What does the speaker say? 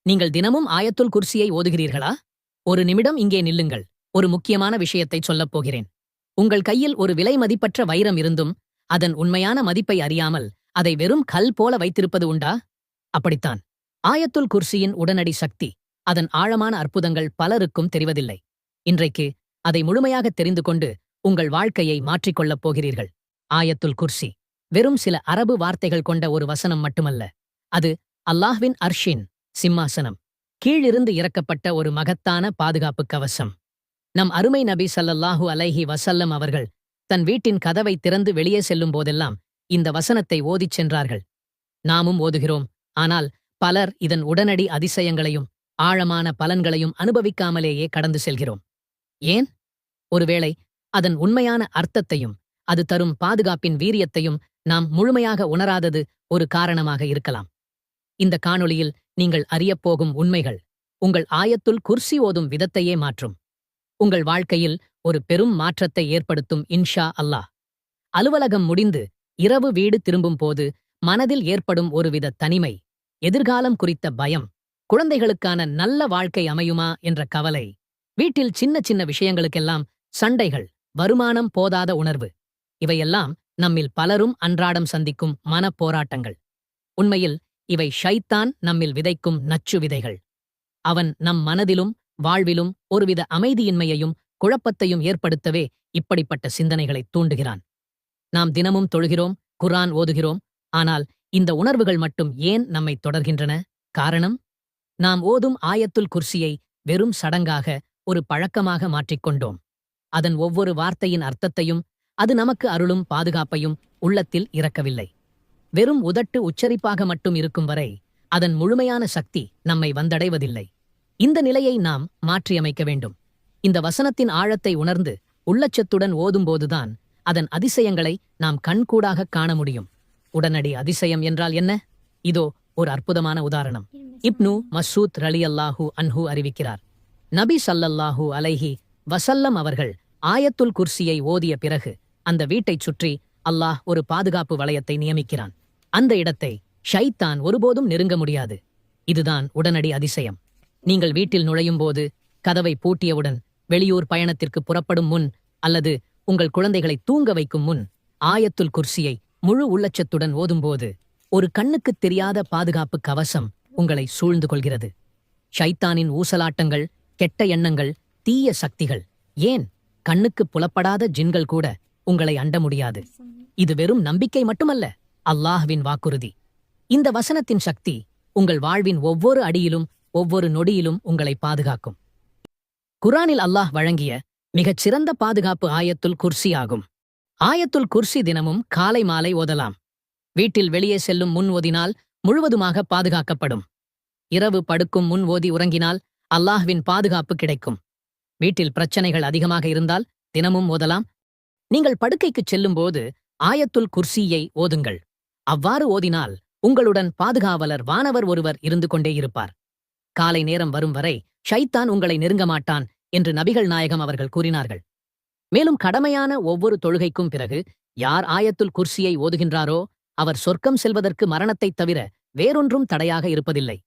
நீங்கள் தினமும் ஆயத்துல் குர்சியை ஓதுகிறீர்களா? ஒரு நிமிடம் இங்கே நில்லுங்கள். ஒரு முக்கியமான விஷயத்தை சொல்லப் போகிறேன். உங்கள் கையில் ஒரு விலை மதிப்பற்ற வைரம் இருந்தும் அதன் உண்மையான மதிப்பை அறியாமல் அதை வெறும் கல் போல வைத்திருப்பது உண்டா? அப்படித்தான். ஆயத்துல் குர்சியின் உடனடி சக்தி, அதன் ஆழமான அற்புதங்கள் பலருக்கும் தெரிவதில்லை. இன்றைக்கு அதை முழுமையாக தெரிந்து கொண்டு உங்கள் வாழ்க்கையை மாற்றிக்கொள்ளப் போகிறீர்கள். ஆயத்துல் குர்சி வெறும் சில அரபு வார்த்தைகள் கொண்ட ஒரு வசனம் மட்டுமல்ல. அது அல்லாஹ்வின் அர்ஷின் சிம்மாசனம் கீழிருந்து இறக்கப்பட்ட ஒரு மகத்தான பாதுகாப்பு கவசம். நம் அருமை நபி ஸல்லல்லாஹு அலைஹி வஸல்லம் அவர்கள் தன் வீட்டின் கதவை திறந்து வெளியே செல்லும் போதெல்லாம் இந்த வசனத்தை ஓதிச் சென்றார்கள். நாமும் ஓதுகிறோம். ஆனால் பலர் இதன் உடனடி அதிசயங்களையும் ஆழமான பலன்களையும் அனுபவிக்காமலேயே கடந்து செல்கிறோம். ஏன்? ஒருவேளை அதன் உண்மையான அர்த்தத்தையும் அது தரும் பாதுகாப்பின் வீரியத்தையும் நாம் முழுமையாக உணராதது ஒரு காரணமாக இருக்கலாம். இந்த காணொளியில் நீங்கள் அறியப்போகும் உண்மைகள் உங்கள் ஆயத்துல் குர்சி ஓதும் விதத்தையே மாற்றும். உங்கள் வாழ்க்கையில் ஒரு பெரும் மாற்றத்தை ஏற்படுத்தும் இன்ஷா அல்லாஹ். அலுவலகம் முடிந்து இரவு வீடு திரும்பும் போது மனதில் ஏற்படும் ஒருவித தனிமை, எதிர்காலம் குறித்த பயம், குழந்தைகளுக்கான நல்ல வாழ்க்கை அமையுமா என்ற கவலை, வீட்டில் சின்ன சின்ன விஷயங்களுக்கெல்லாம் சண்டைகள், வருமானம் போதாத உணர்வு, இவையெல்லாம் நம்மில் பலரும் அன்றாடம் சந்திக்கும் மனப்போராட்டங்கள். உண்மையில் இவை ஷைத்தான் நம்மில் விதைக்கும் நச்சு விதைகள். அவன் நம் மனதிலும் வாழ்விலும் ஒருவித அமைதியின்மையையும் குழப்பத்தையும் ஏற்படுத்தவே இப்படிப்பட்ட சிந்தனைகளைத் தூண்டுகிறான். நாம் தினமும் தொழுகிறோம், குர்ஆன் ஓதுகிறோம். ஆனால் இந்த உணர்வுகள் மட்டும் ஏன் நம்மை தொடர்கின்றன? காரணம், நாம் ஓதும் ஆயத்துல் குர்சியை வெறும் சடங்காக, ஒரு பழக்கமாக மாற்றிக்கொண்டோம். அதன் ஒவ்வொரு வார்த்தையின் அர்த்தத்தையும் அது நமக்கு அருளும் பாதுகாப்பையும் உள்ளத்தில் இறக்கவில்லை. வெறும் உதட்டு உச்சரிப்பாக மட்டும் இருக்கும் வரை அதன் முழுமையான சக்தி நம்மை வந்தடைவதில்லை. இந்த நிலையை நாம் மாற்றியமைக்க வேண்டும். இந்த வசனத்தின் ஆழத்தை உணர்ந்து உள்ளச்சத்துடன் ஓதும்போதுதான் அதன் அதிசயங்களை நாம் கண்கூடாகக் காண முடியும். உடனடி அதிசயம் என்றால் என்ன? இதோ ஒரு அற்புதமான உதாரணம். இப்னு மஸ்ஊத் ரலியல்லாஹு அன்ஹு அறிவிக்கிறார். நபி ஸல்லல்லாஹு அலைஹி வஸல்லம் அவர்கள் ஆயத்துல் குர்சியை ஓதிய பிறகு அந்த வீட்டைச் சுற்றி அல்லாஹ் ஒரு பாதுகாப்பு வளையத்தை நியமிக்கிறான். அந்த இடத்தை ஷைத்தான் ஒருபோதும் நெருங்க முடியாது. இதுதான் உடனடி அதிசயம். நீங்கள் வீட்டில் நுழையும்போது, கதவை பூட்டியவுடன், வெளியூர் பயணத்திற்கு புறப்படும் முன் அல்லது உங்கள் குழந்தைகளை தூங்க வைக்கும் முன் ஆயத்துல் குர்சியை முழு உள்ளச்சத்துடன் ஓதும்போது ஒரு கண்ணுக்குத் தெரியாத பாதுகாப்பு கவசம் உங்களை சூழ்ந்து கொள்கிறது. ஷைத்தானின் ஊசலாட்டங்கள், கெட்ட எண்ணங்கள், தீய சக்திகள், ஏன் கண்ணுக்குப் புலப்படாத ஜின்கள் கூட உங்களை அண்ட முடியாது. இது வெறும் நம்பிக்கை மட்டுமல்ல, அல்லாஹ்வின் வாக்குறுதி. இந்த வசனத்தின் சக்தி உங்கள் வாழ்வின் ஒவ்வொரு அடியிலும் ஒவ்வொரு நொடியிலும் உங்களை பாதுகாக்கும். குர்ஆனில் அல்லாஹ் வழங்கிய மிகச் சிறந்த பாதுகாப்பு ஆயத்துல் குர்சி ஆகும். ஆயத்துல் குர்சி தினமும் காலை மாலை ஓதலாம். வீட்டில் வெளியே செல்லும் முன் ஓதினால் முழுவதுமாக பாதுகாக்கப்படும். இரவு படுக்கும் முன் ஓதி உறங்கினால் அல்லாஹ்வின் பாதுகாப்பு கிடைக்கும். வீட்டில் பிரச்சனைகள் அதிகமாக இருந்தால் தினமும் ஓதலாம். நீங்கள் படுக்கைக்குச் செல்லும்போது ஆயத்துல் குர்சியை ஓதுங்கள். அவ்வாறு ஓதினால் உங்களுடன் பாதுகாவலர் வானவர் ஒருவர் இருந்து கொண்டே இருப்பார். காலை நேரம் வரும் வரை ஷைத்தான் உங்களை நெருங்க மாட்டான் என்று நபிகள் நாயகம் அவர்கள் கூறினார்கள். மேலும் கடமையான ஒவ்வொரு தொழுகைக்கும் பிறகு யார் ஆயத்துல் குர்சியை ஓதுகின்றாரோ அவர் சொர்க்கம் செல்வதற்கு மரணத்தைத் தவிர வேறொன்றும் தடையாக இருப்பதில்லை.